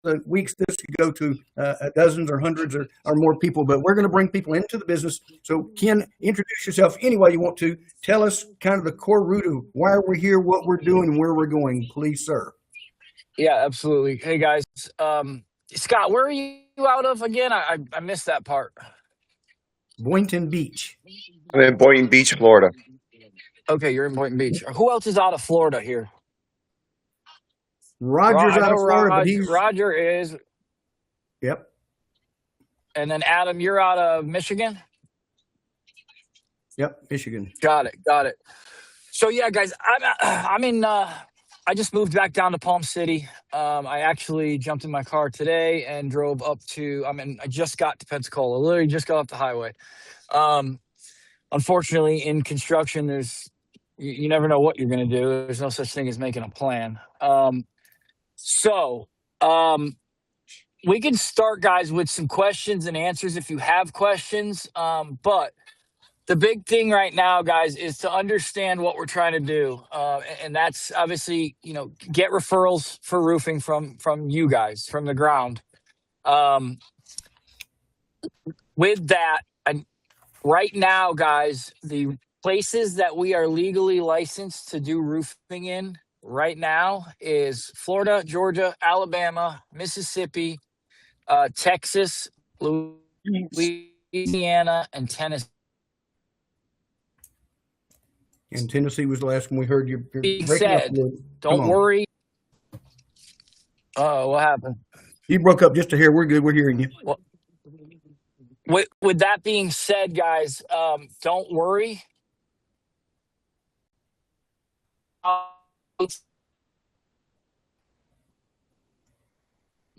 the weeks this could go to dozens or hundreds or more people, but we're going to bring people into the business. So Ken, introduce yourself any way you want to. Tell us kind of the core root of why we're here, what we're doing, and where we're going, please, sir. Yeah, absolutely. Hey guys, Scott, where are you out of again? I missed that part. Boynton Beach. I'm in Boynton Beach, Florida. Okay, you're in Boynton Beach. Who else is out of Florida here? Roger's out of Florida, but he's... Roger is. Yep. And then Adam, you're out of Michigan? Yep, Michigan. Got it. So yeah, guys, I'm in. I just moved back down to Palm City. I actually jumped in my car today and drove up to. I just got to Pensacola. Literally just got off the highway. Unfortunately, in construction, you never know what you're going to do. There's no such thing as making a plan. So we can start, guys, with some questions and answers if you have questions. But the big thing right now, guys, is to understand what we're trying to do. And that's obviously, get referrals for roofing from you guys, from the ground. With that, right now, guys, the places that we are legally licensed to do roofing in right now is Florida, Georgia, Alabama, Mississippi, Texas, Louisiana, and Tennessee. And Tennessee was the last one we heard. You're Being said, don't worry. What happened? You broke up just a hair. We're good. We're hearing you. Well, with that being said, guys, don't worry.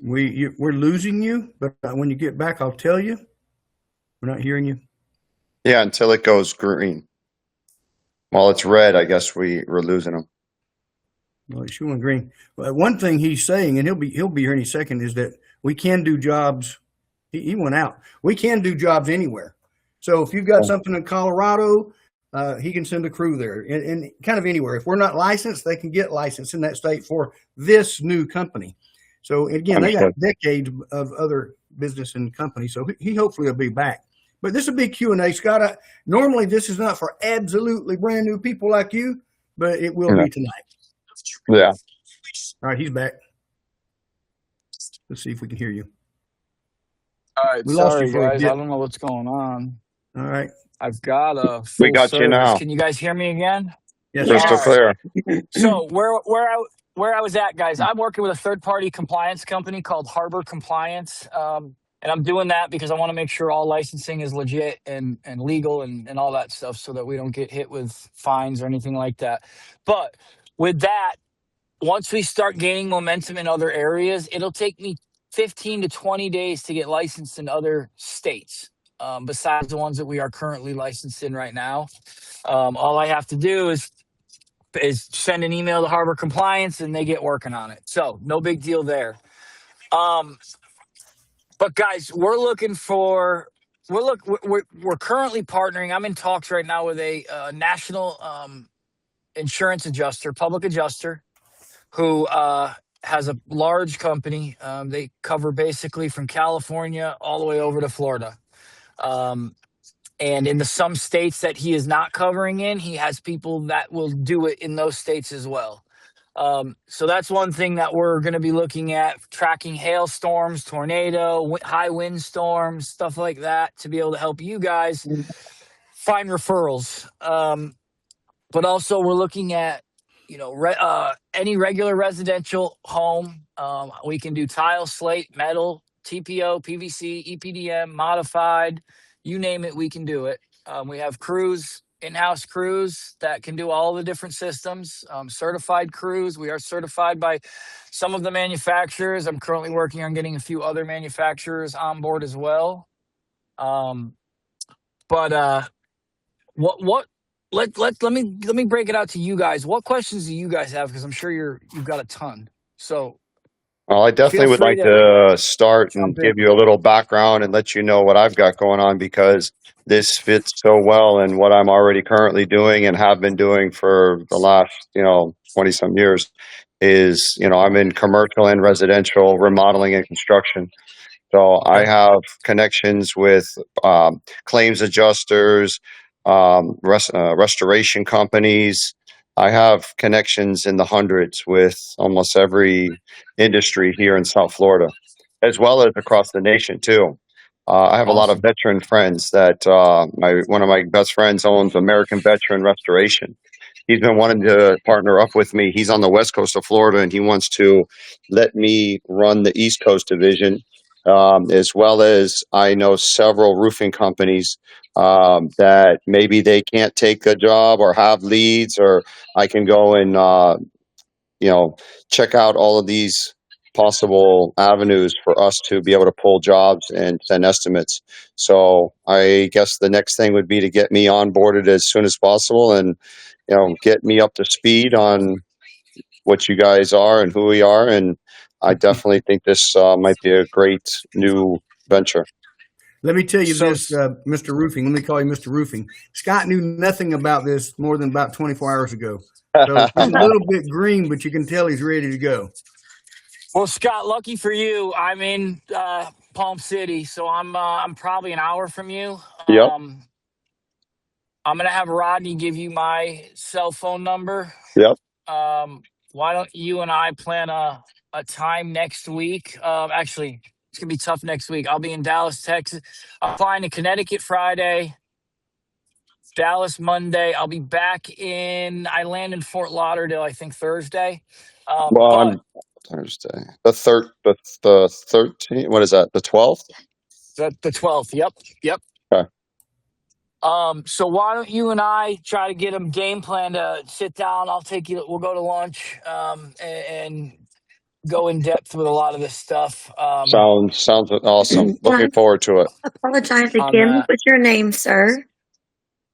We're losing you, but when you get back, I'll tell you. We're not hearing you. Yeah, until it goes green. While it's red, I guess we're losing them. Well, it's showing green. Well, one thing he's saying, and he'll be here any second, is that we can do jobs. He went out. We can do jobs anywhere. So if you've got something in Colorado, he can send a crew there, and kind of anywhere. If we're not licensed, they can get licensed in that state for this new company. So again, they got decades of other business and company. So he hopefully will be back. But this will be Q&A, Scott. Normally this is not for absolutely brand new people like you, but it will be tonight. Yeah. All right, he's back. Let's see if we can hear you. All right, sorry guys, I don't know what's going on. All right. I've got a full We got service. you now. Can you guys hear me again? Yes, crystal clear. So where I was at, guys, I'm working with a third-party compliance company called Harbor Compliance. And I'm doing that because I want to make sure all licensing is legit and legal and all that stuff so that we don't get hit with fines or anything like that. But with that, once we start gaining momentum in other areas, it'll take me 15 to 20 days to get licensed in other states, besides the ones that we are currently licensed in right now. All I have to do is send an email to Harbor Compliance and they get working on it. So no big deal there. But guys, we're currently partnering. I'm in talks right now with a national insurance adjuster, public adjuster, who has a large company. They cover basically from California all the way over to Florida. And in some states that he is not covering in, he has people that will do it in those states as well. So that's one thing that we're going to be looking at, tracking hailstorms, tornado, high wind storms, stuff like that, to be able to help you guys find referrals. But also we're looking at, any regular residential home. We can do tile, slate, metal, TPO, PVC, EPDM, modified, you name it, we can do it. We have crews, in-house crews that can do all the different systems, certified crews. We are certified by some of the manufacturers. I'm currently working on getting a few other manufacturers on board as well. Let me break it out to you guys. What questions do you guys have? Because I'm sure you've got a ton. So, well, I definitely would like to start and give you a little background and let you know what I've got going on, because this fits so well in what I'm already currently doing and have been doing for the last, 20 some years. is, I'm in commercial and residential remodeling and construction. So I have connections with claims adjusters, restoration companies. I have connections in the hundreds with almost every industry here in South Florida, as well as across the nation too. I have a lot of Awesome. veteran friends that one of my best friends owns American Veteran Restoration. He's been wanting to partner up with me. He's on the west coast of Florida, and he wants to let me run the East Coast division, as well as I know several roofing companies that maybe they can't take a job or have leads, or I can go and check out all of these possible avenues for us to be able to pull jobs and send estimates. So I guess the next thing would be to get me onboarded as soon as possible, and get me up to speed on what you guys are and who we are. And I definitely think this might be a great new venture. Let me tell you So, this, Mr. Roofing. Let me call you Mr. Roofing. Scott knew nothing about this more than about 24 hours ago. So he's a little bit green, but you can tell he's ready to go. well, Scott, lucky for you, I'm in Palm City, so I'm probably an hour from you. Yep. I'm gonna have Rodney give you my cell phone number. Yep. Why don't you and I plan a time next week? Actually, it's gonna be tough next week. I'll be in Dallas, Texas. I'm flying to Connecticut Friday, Dallas Monday. I'll be back I land in Fort Lauderdale, I think Thursday. Well, But I'm Thursday, the 13th. What is that? The 12th? the 12th. Yep. Okay. So why don't you and I try to get a game plan to sit down? I'll take you. We'll go to lunch, and go in depth with a lot of this stuff. Sounds awesome. Looking forward to it. Apologize On again. that. What's your name, sir?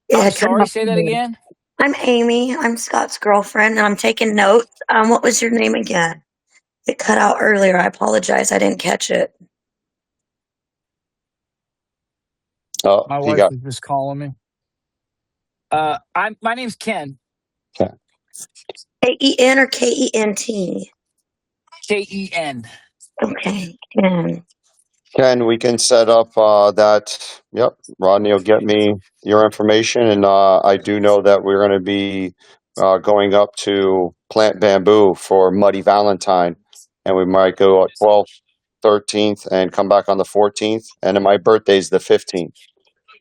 It I'm had cut sorry. off Say that earlier. again. I'm Amy. I'm Scott's girlfriend, and I'm taking notes. What was your name again? It cut out earlier. I apologize. I didn't catch it. Oh, My you wife got was just calling me. My name's Ken. Ken or Kent? Ken. Okay, Ken. Ken. We can set up that. Yep. Rodney will get me your information, and I do know that we're going to be going up to Plant Bamboo for Muddy Valentine, and we might go at 12th, 13th, and come back on the 14th, and then my birthday's the 15th.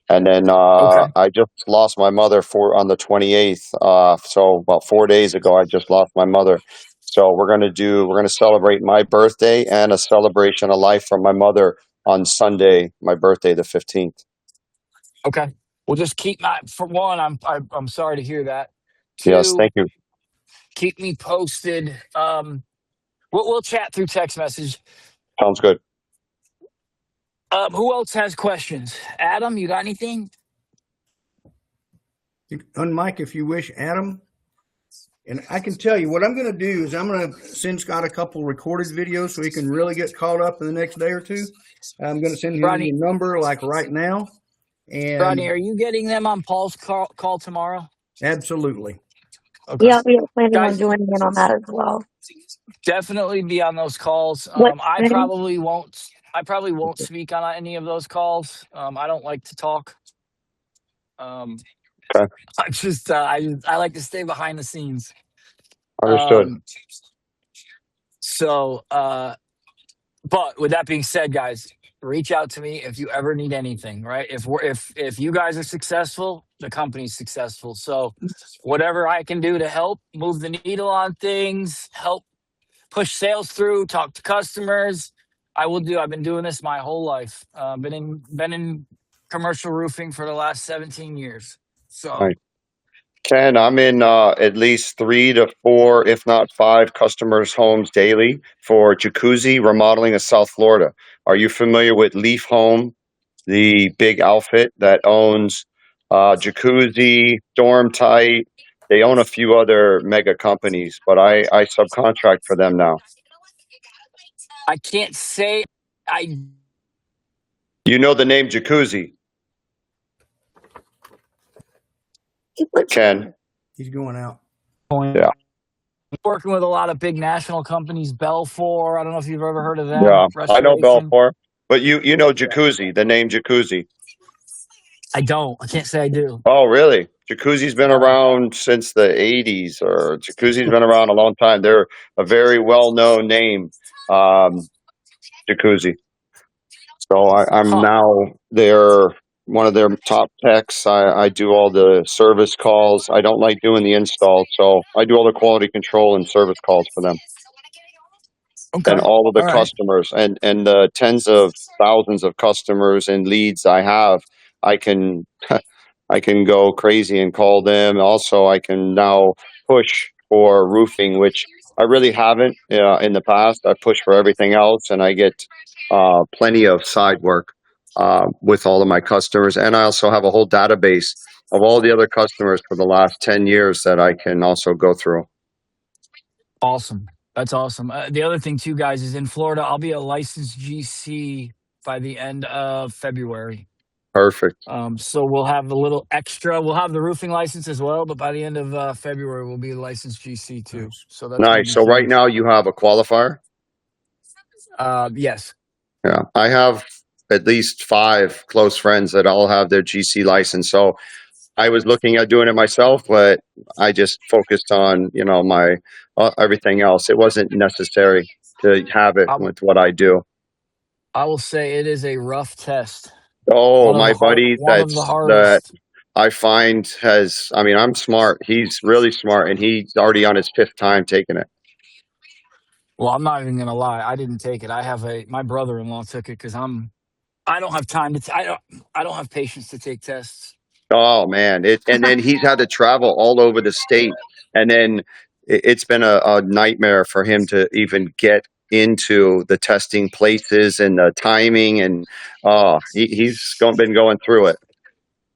And then Okay. I just lost my mother on the 28th. So about 4 days ago, I just lost my mother. So we're gonna celebrate my birthday and a celebration of life from my mother on Sunday, my birthday, the 15th. Okay. Well, just for one. I'm sorry to hear that. Yes, Two, thank you. keep me posted. We'll chat through text message. Sounds good. Who else has questions? Adam, you got anything? You can unmic if you wish, Adam. And I can tell you what I'm going to do is I'm going to send Scott a couple recorded videos so he can really get caught up in the next day or two. I'm going to send him Rodney, your number like right now. And Rodney, are you getting them on Paul's call tomorrow? absolutely. Okay. Yeah, we are planning on Guys, joining in on that as well. definitely be on those calls. What I time? probably won't. I probably won't speak on any of those calls. I don't like to talk. Okay. I like to stay behind the scenes. Understood. But with that being said, guys, reach out to me if you ever need anything. Right? If you guys are successful, the company's successful. So whatever I can do to help move the needle on things, help push sales through, talk to customers, I will do. I've been doing this my whole life. Been in commercial roofing for the last 17 years. So. Right. Ken, I'm in at least 3 to 4, if not 5 customers' homes daily for jacuzzi remodeling in South Florida. Are you familiar with Leaf Home, the big outfit that owns jacuzzi, Storm Tight? They own a few other mega companies, but I subcontract for them now. I can't say I. You know the name Jacuzzi, Ken? He's going out. Yeah. Working with a lot of big national companies, Belfour. I don't know if you've ever heard of them. Yeah, I know Restoration. Belfour, but you know Jacuzzi, the name Jacuzzi. I don't. I can't say I do. Oh, really? Jacuzzi's been No. around since the 80s, or Jacuzzi's been around a long time. They're a very well-known name, um, Jacuzzi. So I'm Huh. now their one of their top techs. I do all the service calls. I don't like doing the install, so I do all the quality control and service calls for them. And Okay. all of the All right. customers and the tens of thousands of customers and leads I have, I can I can go crazy and call them. Also, I can now push for roofing, which I really haven't in the past. I push for everything else, and I get plenty of side work with all of my customers. And I also have a whole database of all the other customers for the last 10 years that I can also go through. Awesome. That's awesome. The other thing, too, guys, is in Florida, I'll be a licensed GC by the end of February. Perfect. So we'll have a little extra. We'll have the roofing license as well, but by the end of February, we'll be a licensed GC too. So that's going to Nice. be So right huge. now you have a qualifier? Yes. Yeah, I have at least 5 close friends that all have their GC license. So I was looking at doing it myself, but I just focused on, my everything else. It wasn't necessary to have it I, with what I do. I will say it is a rough test. Oh, my buddy One of the that hardest. I find I'm smart. He's really smart, and he's already on his 5th time taking it. Well, I'm not even going to lie. I didn't take it. My brother-in-law took it because I don't have time I don't have patience to take tests. Oh man, and then he's had to travel all over the state, and then it's been a nightmare for him to even get into the testing places and the timing, and been going through it.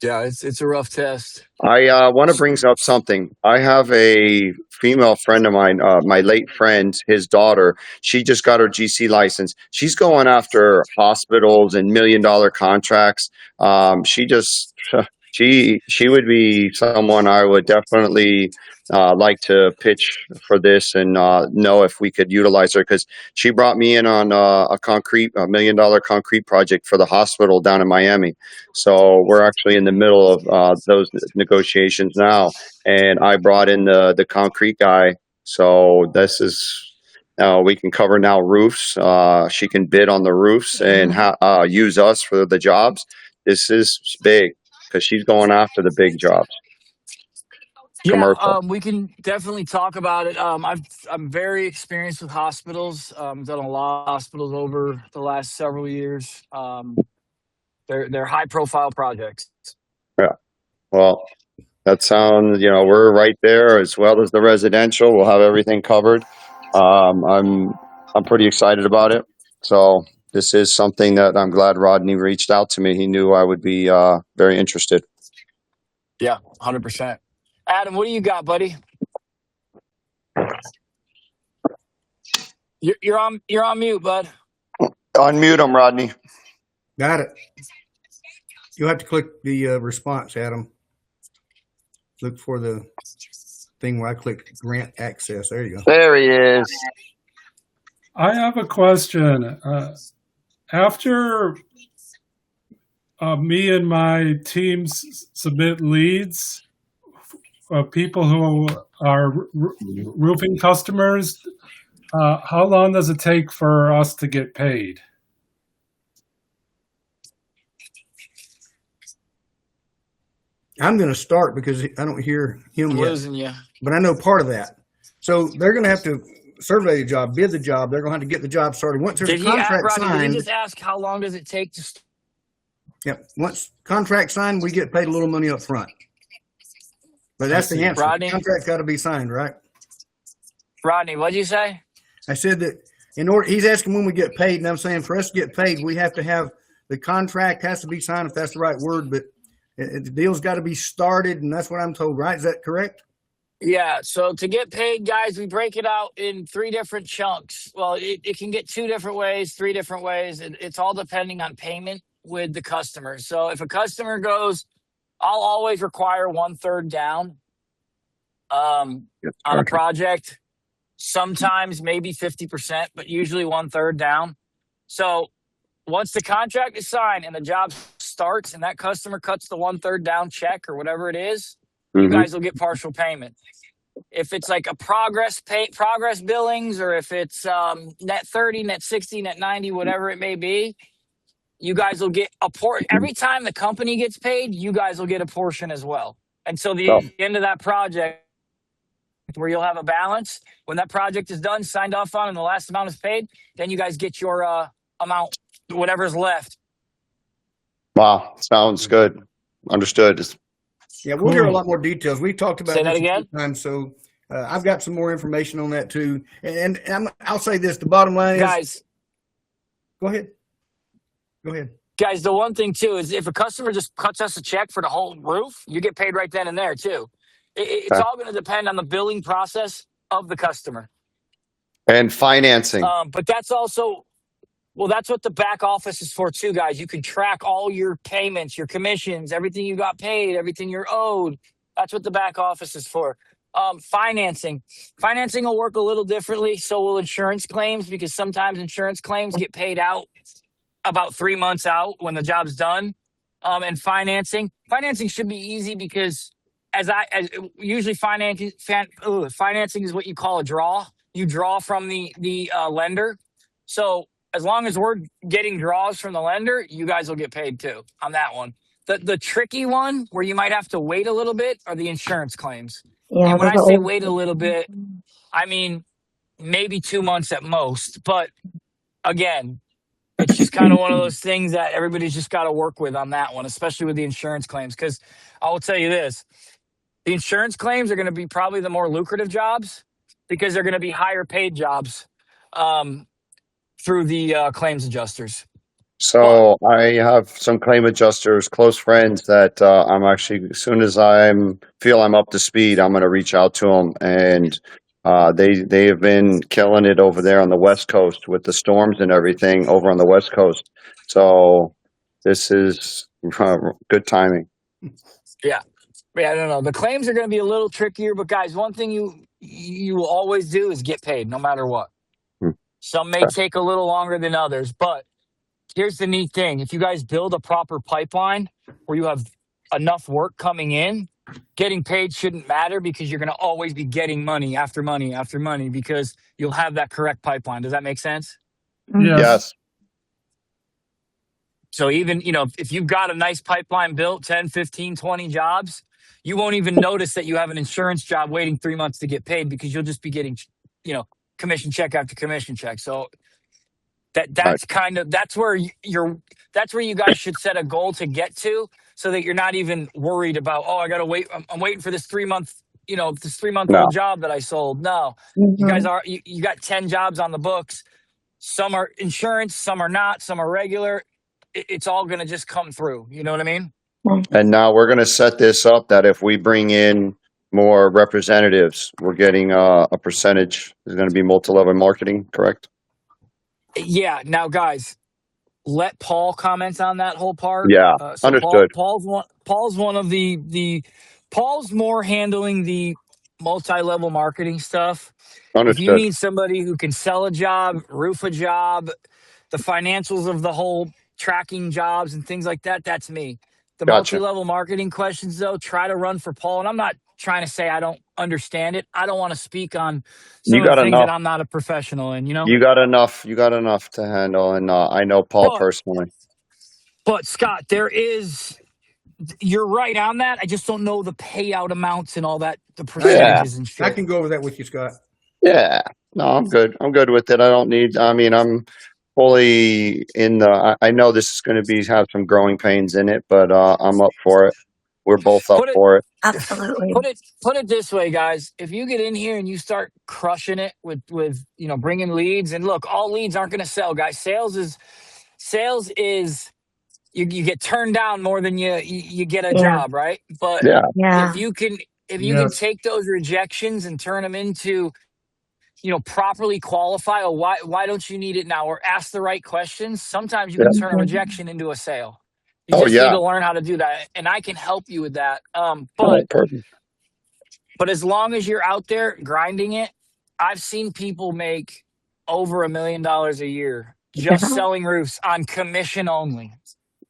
Yeah, it's a rough test. I want to bring up something. I have a female friend of mine, my late friend, his daughter. She just got her GC license. She's going after hospitals and $1 million contracts. She just she would be someone I would definitely like to pitch for this and know if we could utilize her, because she brought me in on a $1 million concrete project for the hospital down in Miami. So we're actually in the middle of those negotiations now, and I brought in the concrete guy. So this is we can cover now roofs. She can bid on the roofs and use us for the jobs. This is big because she's going after the big jobs, Yeah, commercial. we can definitely talk about it. I'm very experienced with hospitals. Done a lot of hospitals over the last several years. They're high profile projects. Yeah. Well, that sounds, we're right there as well as the residential. We'll have everything covered. I'm pretty excited about it. So this is something that I'm glad Rodney reached out to me. He knew I would be very interested. Yeah, 100%. Adam, what do you got, buddy? You're on mute, bud. Unmute him, Rodney. Got it. You'll have to click the response, Adam. Look for the thing where I click grant access. There you go. There he is. I have a question. After me and my teams submit leads of people who are roofing customers, how long does it take for us to get paid? I'm going to start because I don't hear him I'm yet, losing you. but I know part of that. So they're going to have to survey the job, bid the job. They're going to have to get the job started. Once there's a contract Rodney, did signed, he just ask how long does it take to yep. Once contract signed, we get paid a little money up front. But that's the answer. Rodney? Contract's got to be signed, right? Rodney, what'd you say? I said that in order, he's asking when we get paid, and I'm saying for us to get paid, we have to have the contract has to be signed, if that's the right word, but the deal's got to be started, and that's what I'm told, right? Is that correct? Yeah, so to get paid, guys, we break it out in 3 different chunks. Well, it can get 2 different ways, 3 different ways. It's all depending on payment with the customer. So if a customer goes, I'll always require 1/3 down on a project. sometimes maybe 50%, but usually 1/3 down. So once the contract is signed and the job starts and that customer cuts the 1/3 down check or whatever it is, you Hmm. guys will get partial payment. If it's like a progress billings, or if it's net 30, net 60, net 90, whatever it may be, you guys will get a portion. Every time the company gets paid, you guys will get a portion as well. Until the So, end of that project, where you'll have a balance. When that project is done, signed off on, and the last amount is paid, then you guys get your amount, whatever's left. wow, sounds good. Understood. Yeah, we'll hear a Cool. lot more details. We talked about Say that this a few again. times, so I've got some more information on that too. And I'll say this: the bottom line is, Guys, go ahead, go ahead. the one thing too is if a customer just cuts us a check for the whole roof, you get paid right then and there too. It's Okay. all going to depend on the billing process of the customer. And financing. But that's also, well, that's what the back office is for too, guys. You can track all your payments, your commissions, everything you got paid, everything you're owed. That's what the back office is for. Financing will work a little differently. So will insurance claims, because sometimes insurance claims get paid out about 3 months out when the job's done. And financing should be easy, because as usually financing is what you call a draw. You draw from the lender. So as long as we're getting draws from the lender, you guys will get paid too on that one. The tricky one where you might have to wait a little bit are the insurance claims. Yeah, And when those I are say always wait a little bit, I mean maybe 2 months at most. But again, it's just kind of one of those things that everybody's just got to work with on that one, especially with the insurance claims. Because I will tell you this, the insurance claims are going to be probably the more lucrative jobs, because they're going to be higher paid jobs through the claims adjusters. But So I have some claim adjusters, close friends that I'm actually, as soon as feel I'm up to speed, I'm going to reach out to them. And they have been killing it over there on the West Coast with the storms and everything over on the West Coast. So this is good timing. yeah, I don't know. The claims are going to be a little trickier, but guys, one thing you will always do is get paid no matter what. Hmm. Some may take a little longer than others, but here's the neat thing. If you guys build a proper pipeline where you have enough work coming in, getting paid shouldn't matter, because you're going to always be getting money after money after money, because you'll have that correct pipeline. Does that make sense? Yes. Yes. So even, if you've got a nice pipeline built, 10, 15, 20 jobs, you won't even notice that you have an insurance job waiting 3 months to get paid, because you'll just be getting, commission check after commission check. So that's kind of, that's where you guys should set a goal to get to, so that you're not even worried about, oh, I got to wait. I'm waiting for this 3 month, this 3 month No. old job that I sold. No, you guys are, you got 10 jobs on the books. Some are insurance, some are not, some are regular. It's all going to just come through. You know what I mean? And now we're going to set this up that if we bring in more representatives, we're getting a percentage. There's going to be multi-level marketing, correct? Yeah. Now, guys, let Paul comment on that whole part. Yeah, So understood. Paul's one of the Paul's more handling the multi-level marketing stuff. If you Understood. need somebody who can sell a job, roof a job, the financials of the whole tracking jobs and things like that, that's me. The Gotcha. multi-level marketing questions, though, try to run for Paul. And I'm not trying to say I don't understand it. I don't want to speak on some You of the got things that enough. I'm not a professional in, You got enough. You got enough to handle. And I know Paul But personally. Scott, you're right on that. I just don't know the payout amounts and all that, the percentages and I shit. can go over that with you, Scott. Yeah. No, I'm good. I'm good with it. I'm fully in I know this is going to have some growing pains in it, but I'm up for it. We're both up Put it for it. absolutely. put it this way, guys. If you get in here and you start crushing it with bringing leads, and look, all leads aren't going to sell, guys. Sales is you get turned down more than you get a Yeah. job, right? But Yeah. if Yeah. you can Yes. take those rejections and turn them into properly qualify, or why don't you need it now, or ask the right questions, sometimes you Yeah. can turn a rejection into a sale. You Oh, just need yeah. to learn how to do that, and I can help you with that. Oh, perfect. But as long as you're out there grinding it, I've seen people make over $1 million a year Yeah. just selling roofs on commission only.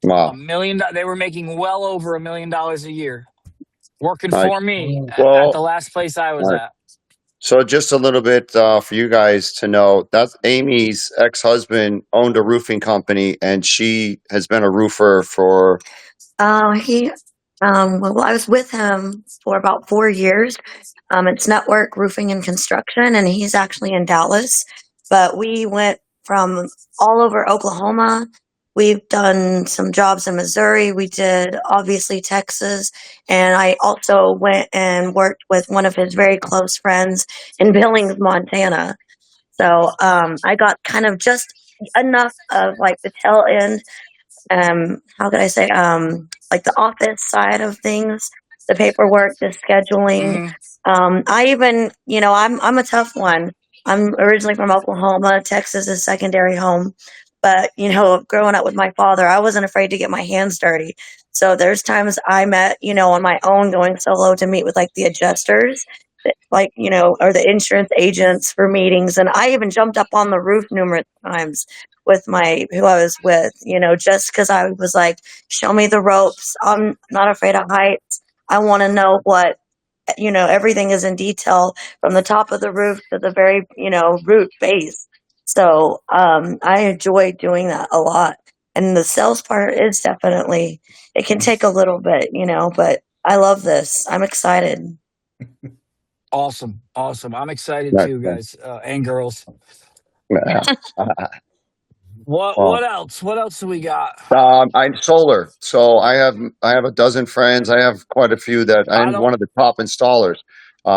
Wow. $1 million. They were making well over $1 million a year working Nice. for me at Well, the last place I was all right. at. So just a little bit for you guys to know, that's Amy's ex-husband owned a roofing company, and she has been a roofer for. Well, I was with him for about 4 years. It's Network Roofing and Construction, and he's actually in Dallas. But we went from all over Oklahoma. We've done some jobs in Missouri. We did obviously Texas, and I also went and worked with one of his very close friends in Billings, Montana. So I got kind of just enough of like the tail end, how could I say, like the office side of things, the paperwork, the scheduling. Hmm. I even, I'm a tough one. I'm originally from Oklahoma. Texas is secondary home. But, growing up with my father, I wasn't afraid to get my hands dirty. So there's times I met, on my own going solo to meet with like the adjusters, like, or the insurance agents for meetings. And I even jumped up on the roof numerous times with who I was with, just because I was like, show me the ropes. I'm not afraid of heights. I want to know what, everything is in detail from the top of the roof to the very, root base. So I enjoy doing that a lot. And the sales part is definitely, it can take a little bit, but I love this. I'm excited. Awesome. I'm excited Nice. too, guys and girls. Yeah. What Well, else? What else do we got? I'm solar, so I have a dozen friends. I have quite a few that I I'm don't one of the top installers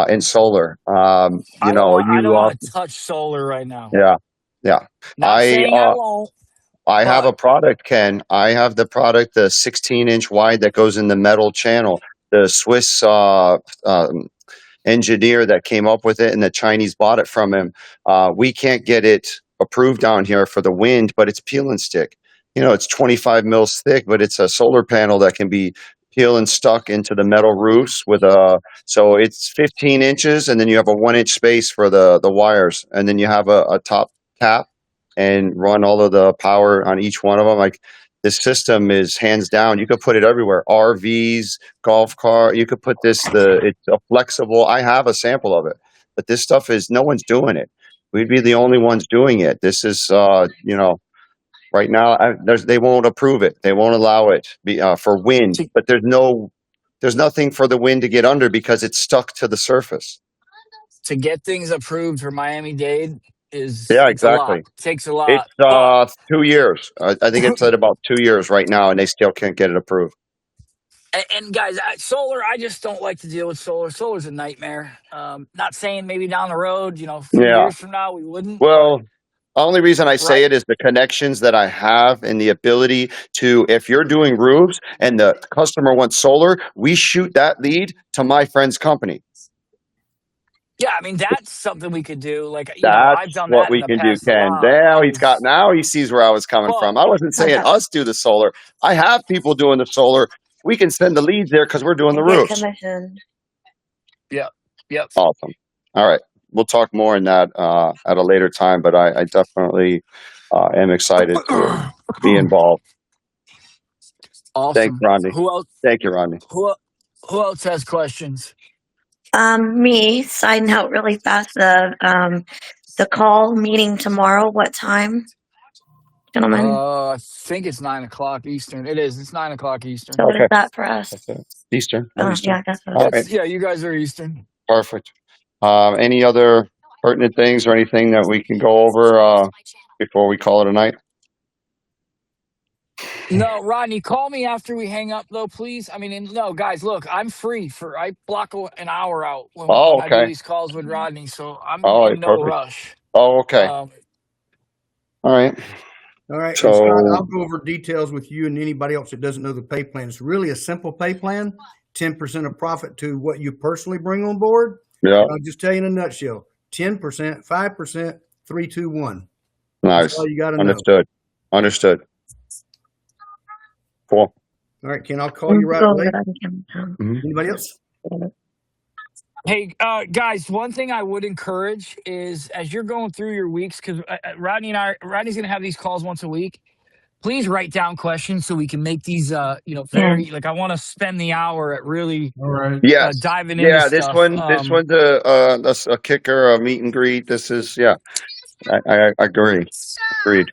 in solar. I don't want I You don't want to touch solar right now. yeah, yeah. Not I saying I won't, I have but a product, Ken. I have the product, the 16-inch wide that goes in the metal channel. The Swiss engineer that came up with it, and the Chinese bought it from him. We can't get it approved down here for the wind, but it's peel and stick. It's 25 mils thick, but it's a solar panel that can be peel and stuck into the metal roofs so it's 15 inches, and then you have a 1 inch space for the wires, and then you have a top cap and run all of the power on each one of them. Like, this system is hands down. You could put it everywhere. RVs, golf car. You could put it's a flexible. I have a sample of it, but this stuff is, no one's doing it. We'd be the only ones doing it. This is, right now, they won't approve it. They won't allow it for wind, to, but there's nothing for the wind to get under because it's stuck to the surface. to get things approved for Miami-Dade Yeah, it's a lot. exactly. Takes a It's lot. But 2 years. I think it's at about 2 years right now, and they still can't get it approved. and guys, solar, I just don't like to deal with solar. Solar's a nightmare. Not saying maybe down the road, a few Yeah. years from now we wouldn't, Well, the only reason I but say right. it is the connections that I have and the ability to, if you're doing roofs and the customer wants solar, we shoot that lead to my friend's company. Yeah, I mean that's something we could do. Like, I've That's done what that in we the can do, past a Ken. lot. Now he sees where I was coming But from. I wasn't saying us do the solar. I have people doing the solar. We can send the leads there because we're doing the And get roofs. commission. yep. Awesome. All right. We'll talk more in that at a later time, but I definitely am excited to be involved. Thanks, Awesome. Rodney. Who else? Thank you, Rodney. Who else has questions? Me, side note really fast, the call meeting tomorrow, what time, gentlemen? I think it's 9 o'clock Eastern. It is. It's 9 o'clock Eastern. So what is Okay. that for us? That's it. Eastern. Oh, Eastern. yeah, that's what All it is. right. You guys are Eastern. Perfect. Any other pertinent things or anything that we can go over before we call it a night? No, Rodney, call me after we hang up, though, please. I mean, no, guys, look, I'm free I block an hour out when Oh, I do okay. these calls with Rodney, so I'm Oh, in no perfect. rush. Oh, okay. Um, All right. All right. So- And Scott, I'll go over details with you and anybody else that doesn't know the pay plan. It's really a simple pay plan, 10% of profit to what you personally bring on board. Yeah. I'll just tell you in a nutshell, 10%, 5%, 3, 2, 1. Nice. That's all you got to know. Understood. Cool. All right, Ken, I'll call you right away. Go over that again. Anybody else? Hey, guys, one thing I would encourage is as you're going through your weeks, because Rodney's going to have these calls once a week. Please write down questions so we can make these, Yeah. very, like, I want to spend the hour at really All right. Yes. diving into Yeah, this stuff. one's that's a kicker, a meet and greet. This is, yeah, I agree. Agreed.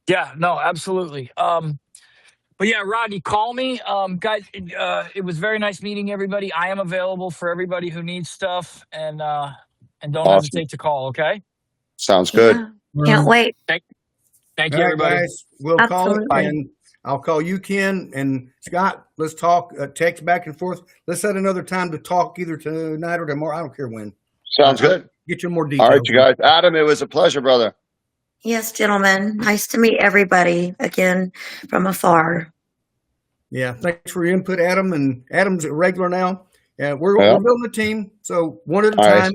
Yeah, no, absolutely. But yeah, Rodney, call me. Guys, it was very nice meeting everybody. I am available for everybody who needs stuff, and don't Awesome. hesitate to call, okay? Sounds good. Yeah. Can't wait. Thank All you, right, everybody. guys, we'll call it, Absolutely. and I'll call you, Ken, and Scott. Let's talk, text back and forth. Let's set another time to talk either tonight or tomorrow. I don't care when. Sounds good. Get you more details. All right, you guys. Adam, it was a pleasure, brother. Yes, gentlemen. Nice to meet everybody again from afar. Yeah, thanks for your input, Adam. And Adam's a regular now. We're Yeah. building a team, so one at a All right. time.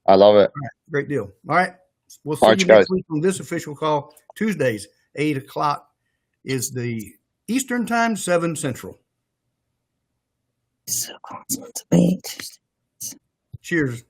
I love it. All right, great deal. All right, we'll see All right, you you next guys. week on this official call. Tuesdays, 8 o'clock is the Eastern time, 7 Central. So awesome to meet. Cheers.